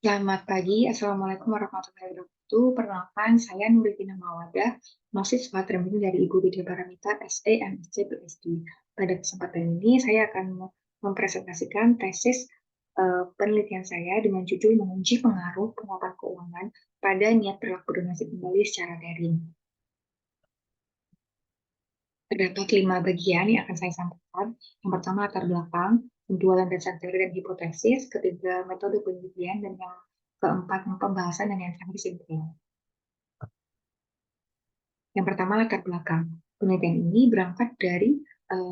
Selamat pagi, Assalamualaikum warahmatullahi wabarakatuh. Perkenalkan, saya Nuridina Mawadah, mahasiswa terbimbing dari Ibu Widya Paramita, SE, MSc, PhD. Pada kesempatan ini, saya akan mempresentasikan tesis penelitian saya dengan judul menguji pengaruh penguatan keuangan pada niat perilaku donasi kembali secara daring. Terdapat 5 bagian yang akan saya sampaikan. Yang pertama, latar belakang, kedua, landasan teori dan hipotesis, ketiga, metode penelitian, dan yang keempat, pembahasan dan yang terakhir, kesimpulan. Yang pertama, latar belakang. Penelitian ini berangkat dari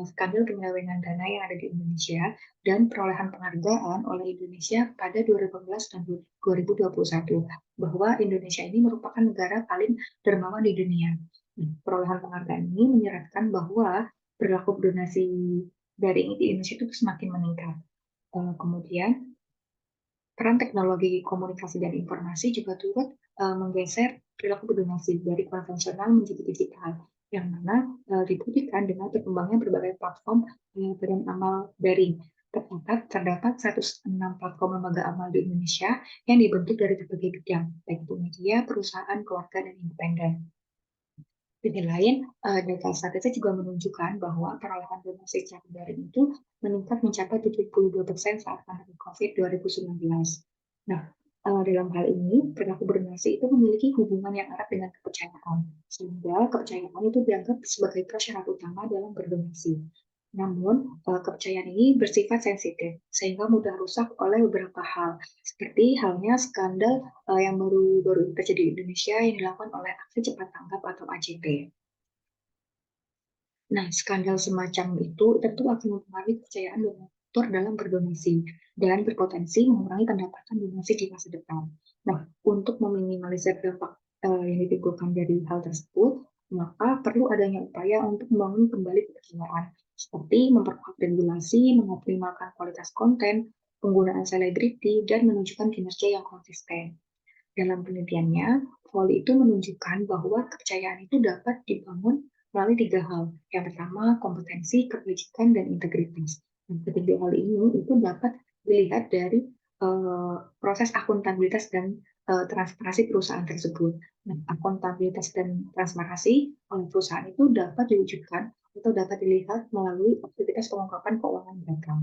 skandal penyelewengan dana yang ada di Indonesia dan perolehan penghargaan oleh Indonesia pada 2018 dan 2021 bahwa Indonesia ini merupakan negara paling dermawan di dunia. Perolehan penghargaan ini menyeratkan bahwa perilaku donasi daring di Indonesia itu semakin meningkat. Kemudian peran teknologi komunikasi dan informasi juga turut menggeser perilaku berdonasi dari konvensional menjadi digital, yang mana dibuktikan dengan berkembangnya berbagai platform badan amal daring. Terdapat 106 platform lembaga amal di Indonesia yang dibentuk dari berbagai bidang, baik itu media, perusahaan, keluarga, dan independen. Di sisi lain, data statistik juga menunjukkan bahwa perolehan donasi secara daring itu meningkat mencapai 72% saat pandemi COVID 2019. Nah, dalam hal ini, perilaku berdonasi itu memiliki hubungan yang erat dengan kepercayaan, sehingga kepercayaan itu dianggap sebagai prasyarat utama dalam berdonasi. Namun, kepercayaan ini bersifat sensitif, sehingga mudah rusak oleh beberapa hal, seperti halnya skandal yang baru-baru terjadi di Indonesia yang dilakukan oleh Aksi Cepat Tanggap atau ACT. Nah, skandal semacam itu tentu akan mempengaruhi kepercayaan donatur dalam berdonasi dan berpotensi mengurangi pendapatan donasi di masa depan. Nah, untuk meminimalisir dampak yang ditimbulkan dari hal tersebut, maka perlu adanya upaya untuk membangun kembali kepercayaan, seperti memperkuat regulasi, mengoptimalkan kualitas konten, penggunaan selebriti, dan menunjukkan kinerja yang konsisten. Dalam penelitiannya, Foley itu menunjukkan bahwa kepercayaan itu dapat dibangun melalui 3 hal. Yang pertama, kompetensi, kebajikan, dan integritas. Dan ketiga hal ini itu dapat dilihat dari proses akuntabilitas dan transparansi perusahaan tersebut. Nah, akuntabilitas dan transparansi oleh perusahaan itu dapat diwujudkan atau dapat dilihat melalui aktivitas pengungkapan keuangan mereka.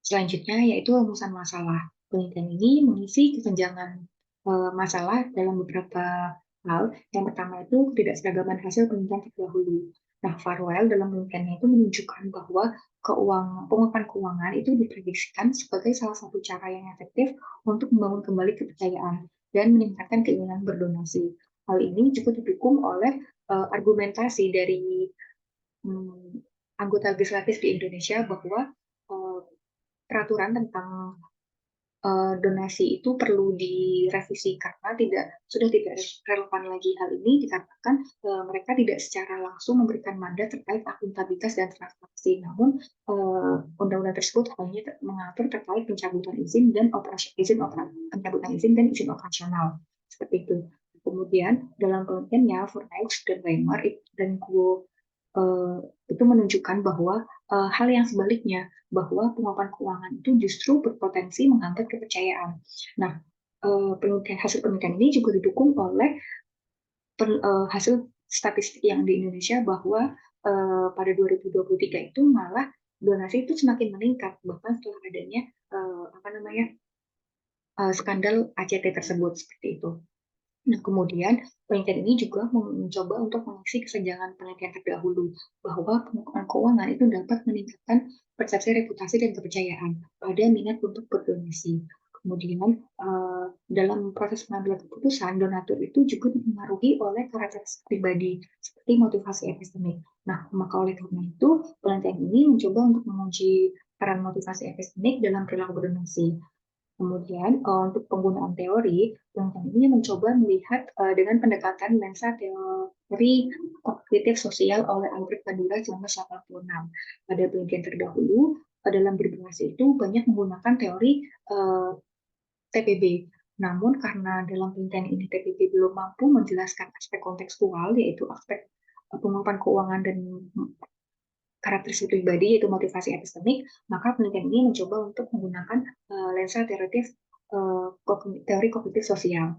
Selanjutnya yaitu rumusan masalah. Penelitian ini mengisi kesenjangan masalah dalam beberapa hal. Yang pertama itu ketidakseragaman hasil penelitian terdahulu. Nah, Farwell dalam penelitiannya itu menunjukkan bahwa penguatan keuangan itu diprediksikan sebagai salah satu cara yang efektif untuk membangun kembali kepercayaan dan meningkatkan keinginan berdonasi. Hal ini juga didukung oleh argumentasi dari anggota legislatif di Indonesia bahwa uh, peraturan tentang donasi itu perlu direvisi karena sudah tidak relevan lagi. Hal ini dikarenakan mereka tidak secara langsung memberikan mandat terkait akuntabilitas dan transparansi. Namun undang-undang tersebut hanya mengatur terkait pencabutan izin dan pencabutan izin dan izin operasional seperti itu. Kemudian dalam penelitiannya, Fornex dan Weimer dan Guo eh, itu menunjukkan bahwa hal yang sebaliknya, bahwa penguatan keuangan itu justru berpotensi menghambat kepercayaan. Nah, hasil penelitian ini juga didukung oleh hasil statistik yang di Indonesia bahwa pada 2023 itu malah donasi itu semakin meningkat bahkan setelah adanya apa namanya skandal ACT tersebut seperti itu. Nah, kemudian penelitian ini juga mencoba untuk mengisi kesenjangan penelitian terdahulu bahwa pengukuran keuangan itu dapat meningkatkan persepsi reputasi dan kepercayaan pada minat untuk berdonasi. Kemudian dalam proses pengambilan keputusan, donatur itu juga dipengaruhi oleh karakteristik pribadi seperti motivasi epistemik. Nah, maka oleh karena itu penelitian ini mencoba untuk menguji peran motivasi epistemik dalam perilaku berdonasi. Kemudian untuk penggunaan teori, penelitian ini mencoba melihat dengan pendekatan lensa teori kognitif sosial oleh Albert Bandura 1986. Pada penelitian terdahulu, dalam berdonasi itu banyak menggunakan teori TPB. Namun karena dalam penelitian ini TPB belum mampu menjelaskan aspek kontekstual, yaitu aspek pengungkapan keuangan dan karakteristik pribadi yaitu motivasi epistemik, maka penelitian ini mencoba untuk menggunakan lensa teori kognitif sosial.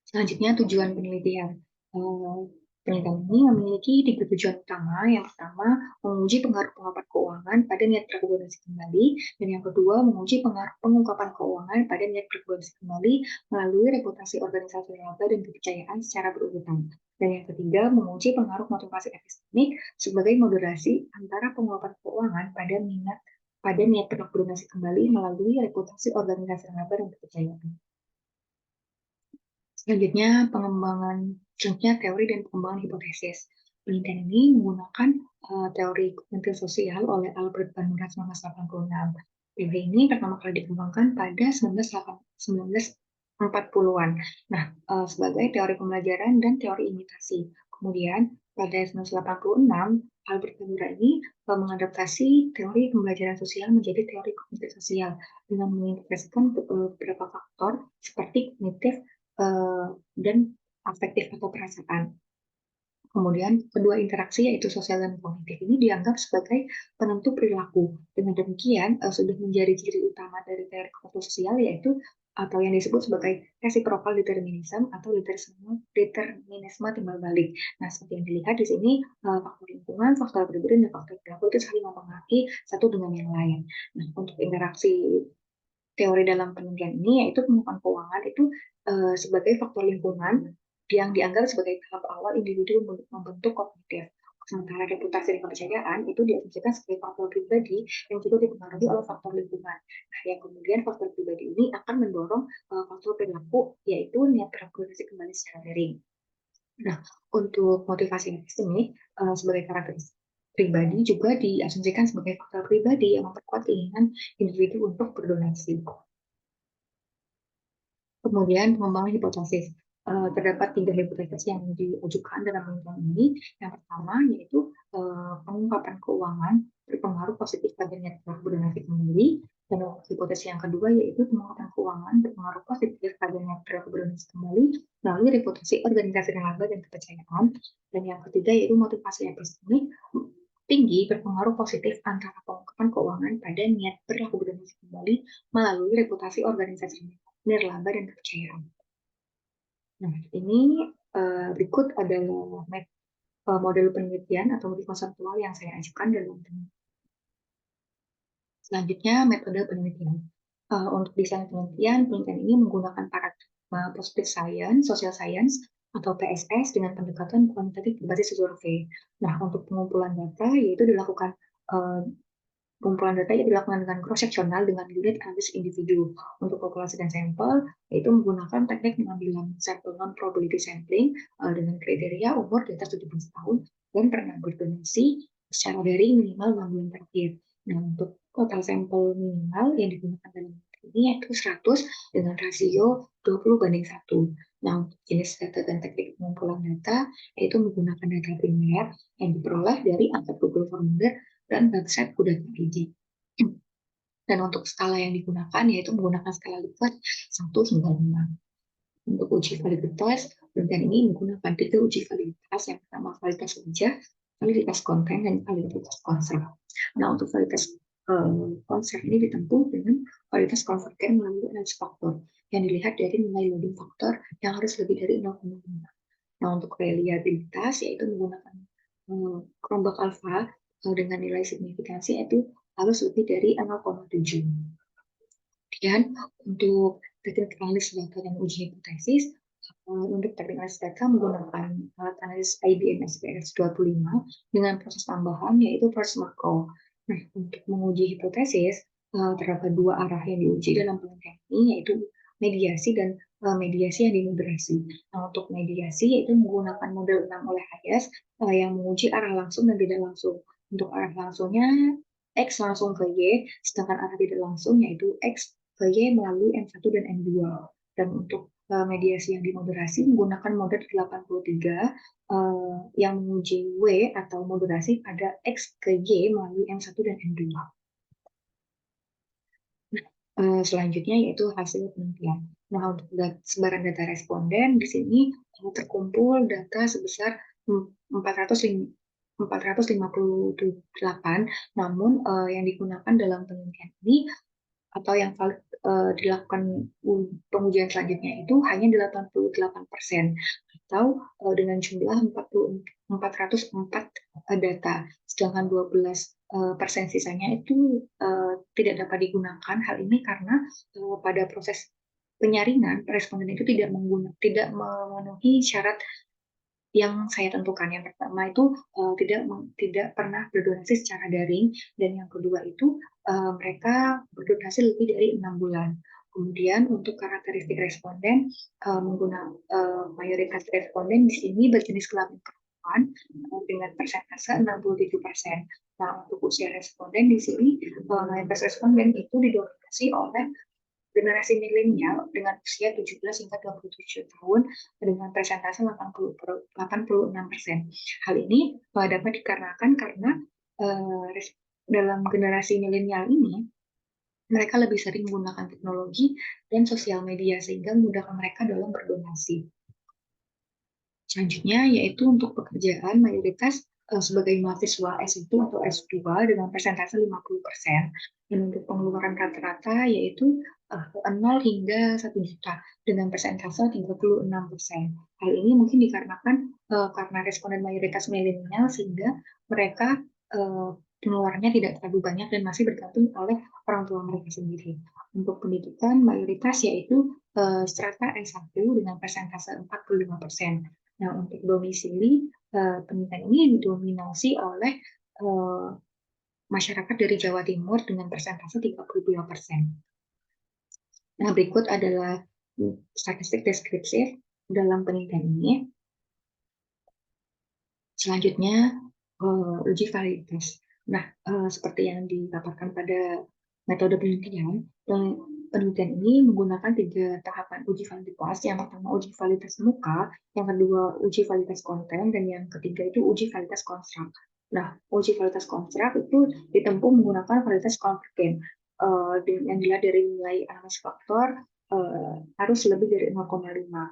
Selanjutnya tujuan penelitian. Eh, Penelitian ini memiliki 3 tujuan utama. Yang pertama, menguji pengaruh pengungkapan keuangan pada niat berakumulasi kembali. Dan yang kedua, menguji pengaruh pengungkapan keuangan pada niat berakumulasi kembali melalui reputasi organisasi laba dan kepercayaan secara berurutan. Dan yang ketiga, menguji pengaruh motivasi epistemik sebagai moderasi antara pengungkapan keuangan pada niat berakumulasi kembali melalui reputasi organisasi laba dan kepercayaan. Selanjutnya teori dan pengembangan hipotesis. Penelitian ini menggunakan teori kognitif sosial oleh Albert Bandura 1986. Teori ini pertama kali dikembangkan pada 1940-an. Nah, sebagai teori pembelajaran dan teori imitasi. Kemudian pada 1986, Albert Bandura ini mengadaptasi teori pembelajaran sosial menjadi teori kognitif sosial dengan mengintegrasikan beberapa faktor seperti kognitif dan afektif atau perasaan. Kemudian kedua interaksi yaitu sosial dan kognitif ini dianggap sebagai penentu perilaku. Dengan demikian sudah menjadi ciri utama dari teori kognitif sosial yaitu atau yang disebut sebagai reciprocal determinism atau determinisme timbal balik. Nah, seperti yang dilihat di sini faktor lingkungan, faktor pribadi, dan faktor perilaku itu saling mempengaruhi satu dengan yang lain. Nah, untuk interaksi teori dalam penelitian ini yaitu pengungkapan keuangan itu sebagai faktor lingkungan yang dianggap sebagai tahap awal individu membentuk kognitif. Sementara reputasi dan kepercayaan itu diasumsikan sebagai faktor pribadi yang juga dipengaruhi oleh faktor lingkungan. Nah, yang kemudian faktor pribadi ini akan mendorong faktor perilaku, yaitu niat berakumulasi kembali secara daring. Nah, untuk motivasi epistemik sebagai karakteristik pribadi juga diasumsikan sebagai faktor pribadi yang memperkuat keinginan individu untuk berdonasi. Kemudian pengembangan hipotesis. Terdapat 3 hipotesis yang diajukan dalam penelitian ini. Yang pertama yaitu pengungkapan keuangan berpengaruh positif pada niat pelaku berdonasi kembali. Dan hipotesis yang kedua yaitu pengungkapan keuangan berpengaruh positif pada niat pelaku berdonasi kembali melalui reputasi organisasi laba dan kepercayaan. Dan yang ketiga yaitu motivasi epistemik tinggi berpengaruh positif antara pengungkapan keuangan pada niat berlaku berdonasi kembali melalui reputasi organisasi nirlaba dan kepercayaan. Nah, ini berikut adalah model penelitian atau model konseptual yang saya ajukan dalam penelitian. Selanjutnya, metode penelitian. Untuk desain penelitian ini menggunakan paradigma positive science, social science, atau PSS dengan pendekatan kuantitatif berbasis survei. Nah, untuk pengumpulan data yaitu dilakukan pengumpulan data yang dilakukan dengan cross-sectional dengan unit analisis individu. Untuk populasi dan sampel, yaitu menggunakan teknik pengambilan sampel non-probability sampling dengan kriteria umur di atas 17 tahun dan pernah berdonasi secara daring minimal 6 bulan terakhir. Nah, untuk total sampel minimal yang digunakan dalam ini yaitu 100 dengan rasio 20:1. Nah, untuk jenis data dan teknik pengumpulan data, yaitu menggunakan data primer yang diperoleh dari angka Google Formulir dan website Kuda.id. Dan untuk skala yang digunakan yaitu menggunakan skala Likert 1-5. Untuk uji validitas, penelitian ini menggunakan 3 uji validitas. Yang pertama validitas wajah, validitas konten, dan validitas konsep. Nah, untuk validitas konsep ini ditempuh dengan validitas konvergen melalui analisis faktor yang dilihat dari nilai loading faktor yang harus lebih dari 0,5. Nah, untuk reliabilitas yaitu menggunakan kelompok alfa dengan nilai signifikansi yaitu harus lebih dari 0,7. Kemudian untuk teknik analisis data dan uji hipotesis, untuk teknik analisis data menggunakan alat analisis IBM SPSS 25 dengan proses tambahan yaitu proses makro. Nah, untuk menguji hipotesis, terdapat 2 arah yang diuji dalam penelitian ini yaitu mediasi dan mediasi yang dimoderasi. Nah, untuk mediasi yaitu menggunakan model 6 oleh Hayes yang menguji arah langsung dan tidak langsung. Untuk arah langsungnya X langsung ke Y, sedangkan arah tidak langsung yaitu X ke Y melalui M1 dan M2. Dan untuk mediasi yang dimoderasi menggunakan model 83 yang menguji W atau moderasi pada X ke Y melalui M1 dan M2. Selanjutnya yaitu hasil penelitian. Nah, untuk sebaran data responden di sini terkumpul data sebesar 405 458, namun yang digunakan dalam penelitian ini atau yang valid dilakukan pengujian selanjutnya itu hanya 88% atau dengan jumlah 404 data, sedangkan 12% sisanya itu tidak dapat digunakan. Hal ini karena pada proses penyaringan responden itu tidak memenuhi syarat yang saya tentukan. Yang pertama itu tidak pernah berdonasi secara daring, dan yang kedua itu mereka berdonasi lebih dari 6 bulan. Kemudian untuk karakteristik responden, mayoritas responden di sini berjenis kelamin perempuan dengan persentase 67%. Nah, untuk usia responden di sini, mayoritas responden itu didominasi oleh generasi milenial dengan usia 17 hingga 27 tahun dengan persentase 86%. Hal ini dapat dikarenakan karena uh, dalam generasi milenial ini mereka lebih sering menggunakan teknologi dan sosial media sehingga memudahkan mereka dalam berdonasi. Selanjutnya yaitu untuk pekerjaan mayoritas sebagai mahasiswa S1 atau S2 dengan persentase 50%. Dan untuk pengeluaran rata-rata yaitu 0 hingga 1 juta dengan persentase 36%. Hal ini mungkin dikarenakan karena responden mayoritas milenial sehingga mereka pengeluarannya tidak terlalu banyak dan masih bergantung oleh orang tua mereka sendiri. Untuk pendidikan mayoritas yaitu strata S1 dengan persentase 45%. Nah, untuk domisili penelitian ini didominasi oleh masyarakat dari Jawa Timur dengan persentase 32%. Nah, berikut adalah statistik deskriptif dalam penelitian ini. Selanjutnya, uji validitas. Nah, seperti yang dipaparkan pada metode penelitian, penelitian ini menggunakan 3 tahapan uji validitas. Yang pertama uji validitas muka, yang kedua uji validitas konten, dan yang ketiga itu uji validitas konstruk. Nah, uji validitas konstruk itu ditempuh menggunakan validitas konvergen yang dilihat dari nilai analisis faktor harus lebih dari 0,5. Nah,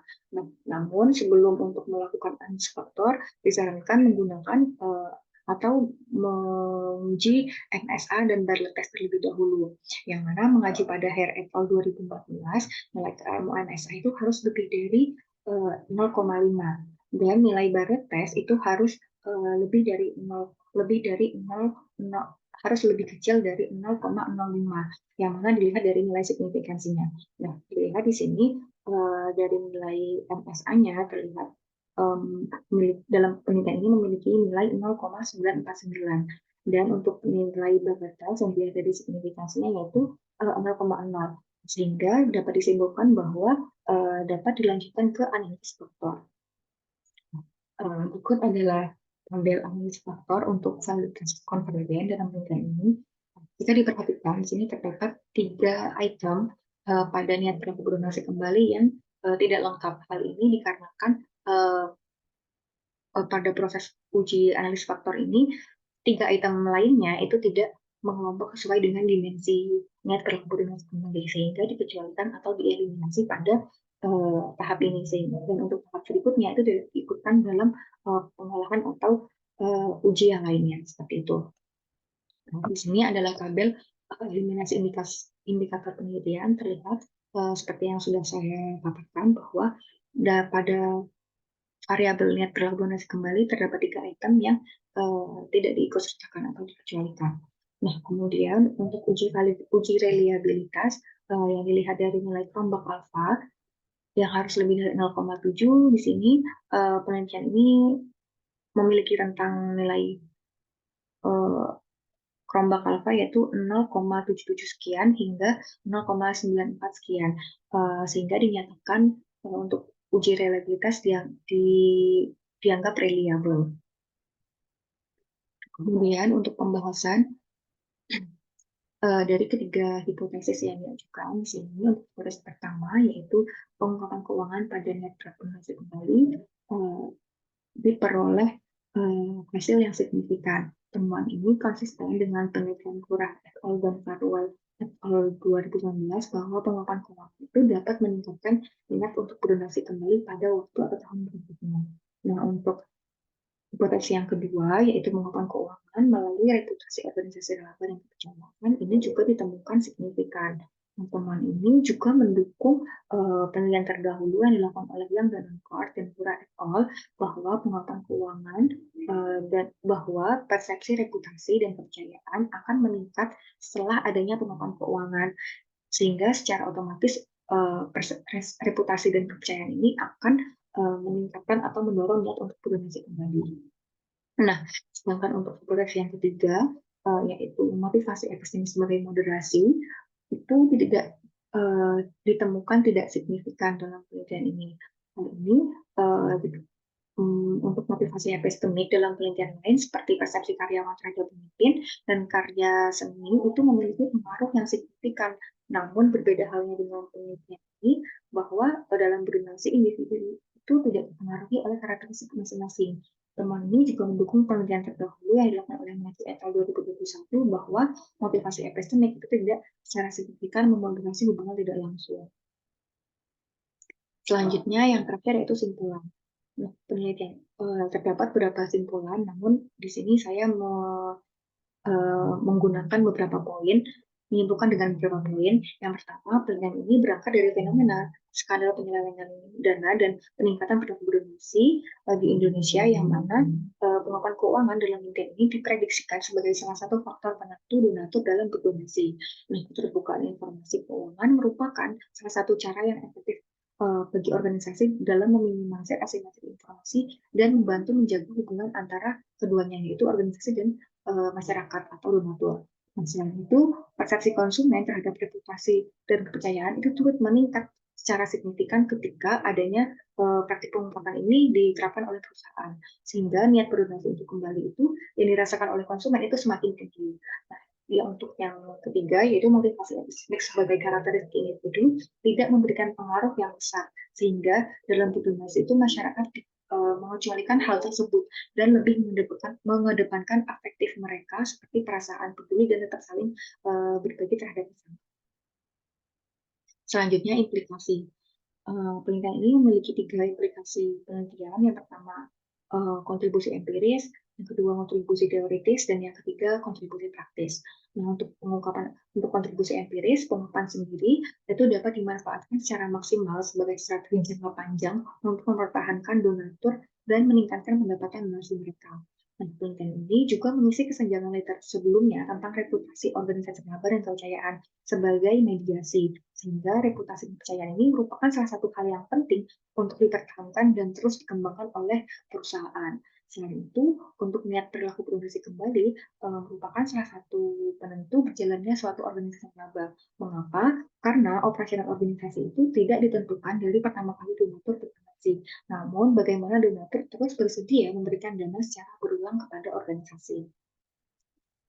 namun sebelum untuk melakukan analisis faktor disarankan menggunakan atau menguji MSA dan Bartlett test terlebih dahulu, yang mana mengaji pada Hare et al. 2014, nilai MSA itu harus lebih dari 0,5 dan nilai Bartlett test itu harus lebih dari 0, harus lebih kecil dari 0,05, yang mana dilihat dari nilai signifikansinya. Nah, dilihat di sini dari nilai MSA-nya terlihat dalam penelitian ini memiliki nilai 0,949, dan untuk nilai Bartlett yang dilihat dari signifikansinya yaitu 0,0, sehingga dapat disimpulkan bahwa dapat dilanjutkan ke analisis faktor. Berikut adalah tabel analisis faktor untuk validitas konvergen dalam penelitian ini. Jika diperhatikan, di sini terdapat 3 item pada niat berlaku donasi kembali yang tidak lengkap. Hal ini dikarenakan pada proses uji analisis faktor ini 3 item lainnya itu tidak mengelompok sesuai dengan dimensi niat berlaku donasi kembali, sehingga dikecualikan atau dieliminasi pada tahap ini. Sehingga dan untuk tahap berikutnya itu diikutkan dalam pengolahan atau uji yang lainnya seperti itu. Nah, di sini adalah tabel eliminasi indikator penelitian. Terlihat seperti yang sudah saya katakan bahwa pada variabel niat berlaku donasi kembali terdapat 3 item yang tidak diikutsertakan atau dikecualikan. Nah, kemudian untuk uji reliabilitas yang dilihat dari nilai Cronbach alpha yang harus lebih dari 0,7, di sini penelitian ini memiliki rentang nilai Cronbach alpha yaitu 0,77 sekian hingga 0,94 sekian, sehingga dinyatakan untuk uji reliabilitas dianggap reliable. Kemudian untuk pembahasan dari ketiga hipotesis yang diajukan di sini, untuk hipotesis pertama yaitu pengungkapan keuangan pada niat berlaku donasi kembali diperoleh hasil yang signifikan. Temuan ini konsisten dengan penelitian Kurah et al. Dan Farwell et al. 2019 bahwa pengungkapan keuangan itu dapat meningkatkan minat untuk berdonasi kembali pada waktu atau tahun berikutnya. Nah, untuk Hipotesa yang kedua, yaitu penguatan keuangan melalui reputasi organisasi laba dan kebijakan, ini juga ditemukan signifikan. Temuan ini juga mendukung penelitian terdahulu yang dilakukan oleh Young dan Card dan Pura et al. Bahwa penguatan keuangan dan bahwa persepsi reputasi dan kepercayaan akan meningkat setelah adanya penguatan keuangan, sehingga secara otomatis reputasi dan kepercayaan ini akan meningkatkan atau mendorong niat untuk berdonasi kembali. Nah, sedangkan untuk hipotesa yang ketiga, yaitu motivasi epistemis sebagai moderasi, itu tidak ditemukan tidak signifikan dalam penelitian ini. Hal ini uh, untuk motivasi epistemik dalam penelitian lain seperti persepsi karyawan terhadap pemimpin dan karya seni itu memiliki pengaruh yang signifikan. Namun berbeda halnya dengan penelitian ini, bahwa dalam berdonasi individu itu tidak dipengaruhi oleh karakteristik masing-masing. Teman ini juga mendukung penelitian terdahulu yang dilakukan oleh Matthew et al. 2021 bahwa motivasi epistemik itu tidak secara signifikan memoderasi hubungan tidak langsung. Selanjutnya yang terakhir yaitu simpulan. Nah, penelitian terdapat beberapa simpulan, namun di sini saya menggunakan beberapa poin, menyimpulkan dengan beberapa poin. Yang pertama, penelitian ini berangkat dari fenomena skandal penyelewengan dana dan peningkatan perilaku berdonasi di Indonesia, yang mana penguatan keuangan dalam penelitian ini diprediksikan sebagai salah satu faktor penentu donatur dalam berdonasi. Nah, keterbukaan informasi keuangan merupakan salah satu cara yang efektif bagi organisasi dalam meminimalisir asimetri informasi dan membantu menjaga hubungan antara keduanya, yaitu organisasi dan masyarakat atau donatur. Nah, selain itu, persepsi konsumen terhadap reputasi dan kepercayaan itu turut meningkat secara signifikan ketika adanya praktik penguatan ini diterapkan oleh perusahaan, sehingga niat berdonasi untuk kembali itu yang dirasakan oleh konsumen itu semakin tinggi. Nah, ya, untuk yang ketiga, yaitu motivasi epistemik sebagai karakteristik individu tidak memberikan pengaruh yang besar, sehingga dalam berdonasi itu masyarakat mengecualikan hal tersebut dan lebih mengedepankan afektif mereka seperti perasaan peduli dan tetap saling berbagi terhadap sesama. Selanjutnya, implikasi. Penelitian ini memiliki 3 implikasi penelitian. Yang pertama, kontribusi empiris, yang kedua kontribusi teoritis, dan yang ketiga kontribusi praktis. Nah, untuk kontribusi empiris, pengungkapan sendiri itu dapat dimanfaatkan secara maksimal sebagai strategi jangka panjang untuk mempertahankan donatur dan meningkatkan pendapatan donasi mereka. Nah, penelitian ini juga mengisi kesenjangan literatur sebelumnya tentang reputasi organisasi laba dan kepercayaan sebagai mediasi, sehingga reputasi kepercayaan ini merupakan salah satu hal yang penting untuk dipertahankan dan terus dikembangkan oleh perusahaan. Selain itu, untuk niat perilaku produksi kembali merupakan salah satu penentu berjalannya suatu organisasi laba. Mengapa? Karena operasional organisasi itu tidak ditentukan dari pertama kali donatur berdonasi, namun bagaimana donatur terus bersedia memberikan dana secara berulang kepada organisasi.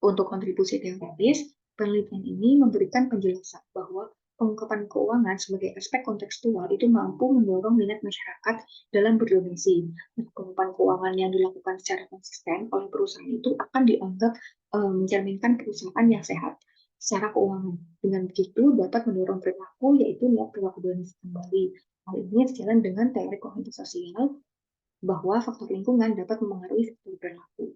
Untuk kontribusi teoritis, penelitian ini memberikan penjelasan bahwa pengungkapan keuangan sebagai aspek kontekstual itu mampu mendorong minat masyarakat dalam berdonasi. Pengungkapan keuangan yang dilakukan secara konsisten oleh perusahaan itu akan dianggap mencerminkan perusahaan yang sehat secara keuangan. Dengan begitu dapat mendorong perilaku, yaitu niat perilaku donasi kembali. Hal ini sejalan dengan teori kognitif sosial bahwa faktor lingkungan dapat mempengaruhi faktor perilaku.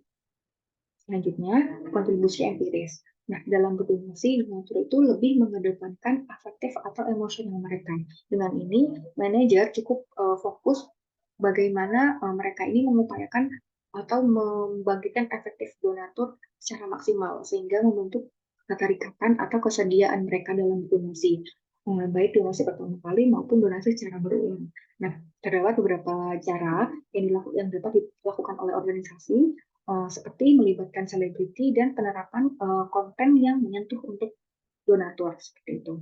Selanjutnya, kontribusi empiris. Nah, dalam berdonasi, donatur itu lebih mengedepankan afektif atau emosional mereka. Dengan ini, manajer cukup fokus bagaimana mereka ini mengupayakan atau membangkitkan efektif donatur secara maksimal, sehingga membentuk keterikatan atau kesediaan mereka dalam berdonasi, baik donasi pertama kali maupun donasi secara berulang. Nah, terdapat beberapa cara yang dapat dilakukan oleh organisasi, seperti melibatkan selebriti dan penerapan konten yang menyentuh untuk donatur seperti itu.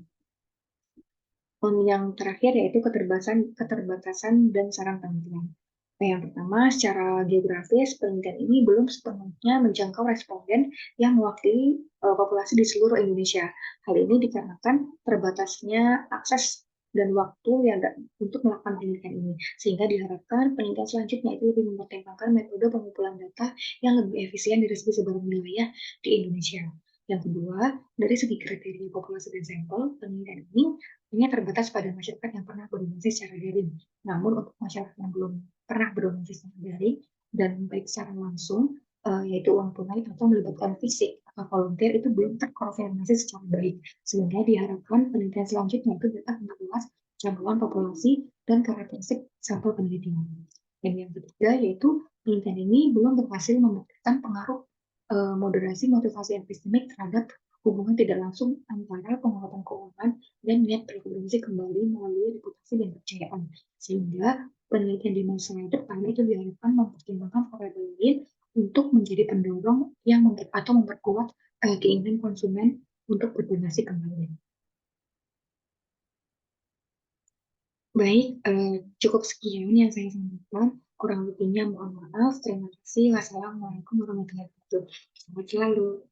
Yang terakhir yaitu keterbatasan dan saran penelitian. Yang pertama, secara geografis, penelitian ini belum sepenuhnya menjangkau responden yang mewakili populasi di seluruh Indonesia. Hal ini dikarenakan terbatasnya akses dan waktu yang untuk melakukan penelitian ini, sehingga diharapkan penelitian selanjutnya itu lebih mempertimbangkan metode pengumpulan data yang lebih efisien dari segi sebaran wilayah di Indonesia. Yang kedua, dari segi kriteria populasi dan sampel, penelitian ini hanya terbatas pada masyarakat yang pernah berdonasi secara daring. Namun untuk masyarakat yang belum pernah berdonasi secara daring, dan baik secara langsung, yaitu uang tunai atau melibatkan fisik atau volunteer itu belum terkonfirmasi secara baik. Sehingga diharapkan penelitian selanjutnya itu dapat memperluas jangkauan populasi dan karakteristik sampel penelitian. Dan yang ketiga yaitu penelitian ini belum berhasil membuktikan pengaruh moderasi motivasi epistemik terhadap hubungan tidak langsung antara penguatan keuangan dan niat berkontribusi kembali melalui reputasi dan kepercayaan. Sehingga penelitian di masa depan itu diharapkan mempertimbangkan variabel lain untuk menjadi pendorong yang atau memperkuat keinginan konsumen untuk berdonasi kembali. Baik, cukup sekian yang saya sampaikan. Kurang lebihnya mohon maaf. Terima kasih. Wassalamualaikum warahmatullahi wabarakatuh. Selamat selalu.